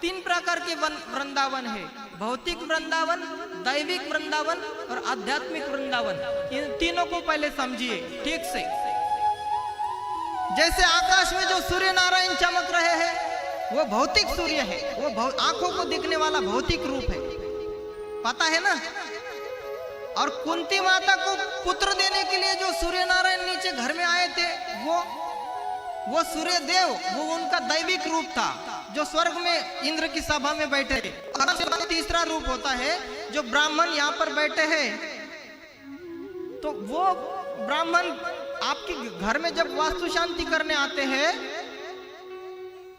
तीन प्रकार के वृंदावन है, भौतिक वृंदावन, दैविक वृंदावन और आध्यात्मिक वृंदावन। इन तीनों को पहले समझिए ठीक से। जैसे आकाश में जो सूर्य नारायण चमक रहे हैं वो भौतिक सूर्य है, वो आंखों को दिखने वाला भौतिक रूप है, पता है ना। और कुंती माता को पुत्र देने के लिए जो सूर्य नारायण नीचे घर में आए थे वो सूर्य देव, वो उनका दैविक रूप था जो स्वर्ग में इंद्र की सभा में बैठे थे। और तीसरा रूप होता है जो ब्राह्मण यहाँ पर बैठे हैं, तो वो ब्राह्मण आपके घर में जब वास्तु शांति करने आते हैं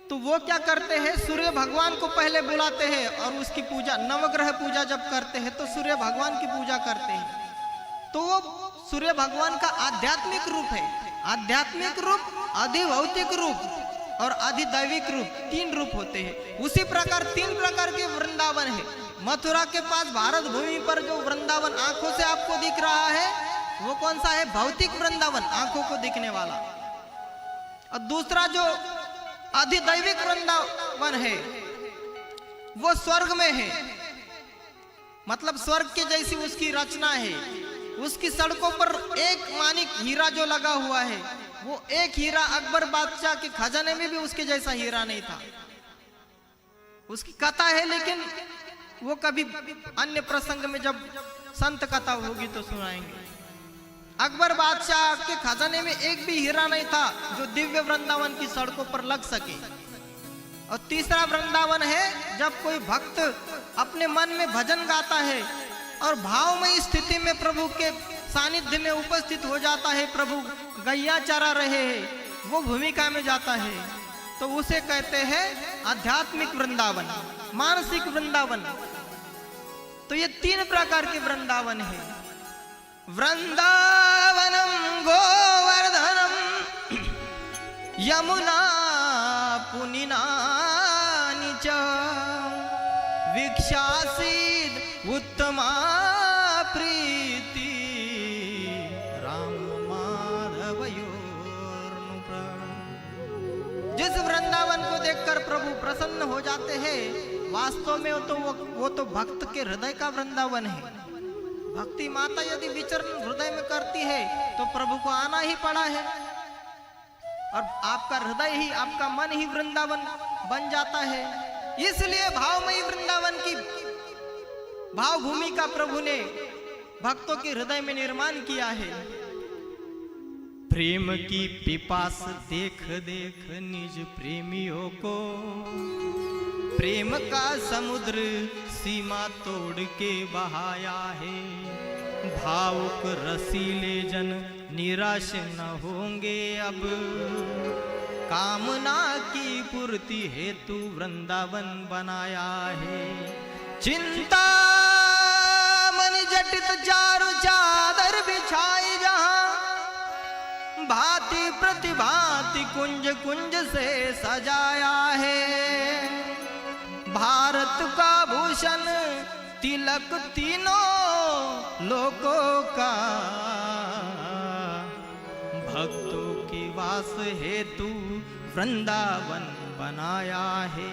तो वो क्या करते हैं, सूर्य भगवान को पहले बुलाते हैं और उसकी पूजा, नवग्रह पूजा जब करते हैं तो सूर्य भगवान की पूजा करते हैं। तो वो सूर्य भगवान का आध्यात्मिक रूप है। आध्यात्मिक रूप, अधिभौतिक रूप और अधिदैविक रूप, तीन रूप होते हैं। उसी प्रकार तीन प्रकार के वृंदावन है। मथुरा के पास भारत भूमि पर जो वृंदावन आंखों से आपको दिख रहा है वो कौन सा है, भौतिक वृंदावन, आंखों को दिखने वाला। और दूसरा जो अधिदैविक वृंदावन है वो स्वर्ग में है, मतलब स्वर्ग के जैसी उसकी रचना है। उसकी सड़कों पर एक मानिक हीरा जो लगा हुआ है, वो एक हीरा अकबर बादशाह के खजाने में भी उसके जैसा हीरा नहीं था। उसकी कथा है, लेकिन वो कभी अन्य प्रसंग में जब संत कथा होगी तो सुनाएंगे। अकबर बादशाह के खजाने में एक भी हीरा नहीं था जो दिव्य वृंदावन की सड़कों पर लग सके। और तीसरा वृंदावन है जब कोई भक्त अपने मन में भजन गाता है और भावमयी स्थिति में प्रभु के सानिध्य में उपस्थित हो जाता है, प्रभु गैया चरा रहे हैं, वो भूमिका में जाता है, तो उसे कहते हैं आध्यात्मिक वृंदावन, मानसिक वृंदावन। तो ये तीन प्रकार के वृंदावन है। वृंदावनम गोवर्धनम यमुना पुनिनानि च वीक्षासीद उत्तमा प्रीति राम माधवयोर्नु। जिस वृंदावन को देखकर प्रभु प्रसन्न हो जाते हैं, वास्तव में वो तो भक्त के हृदय का वृंदावन है। भक्ति माता यदि विचरण हृदय में करती है तो प्रभु को आना ही पड़ा है। और आपका हृदय ही, आपका मन ही वृंदावन बन जाता है। इसलिए भावमयी वृंदावन की भाव भूमि का प्रभु ने भक्तों के हृदय में निर्माण किया है। प्रेम की पिपास देख देख निज प्रेमियों को, प्रेम का समुद्र सीमा तोड़ के बहाया है। भावुक रसीले जन निराश न होंगे अब, कामना की पूर्ति हेतु वृंदावन बनाया है। चिंता मन जटित चारु चादर बिछाई जहां, भांति प्रतिभांति कुंज कुंज से सजाया है। भारत का भूषण तिलक तीनों लोकों का, भक्तों की वास हेतु वृंदावन बनाया है।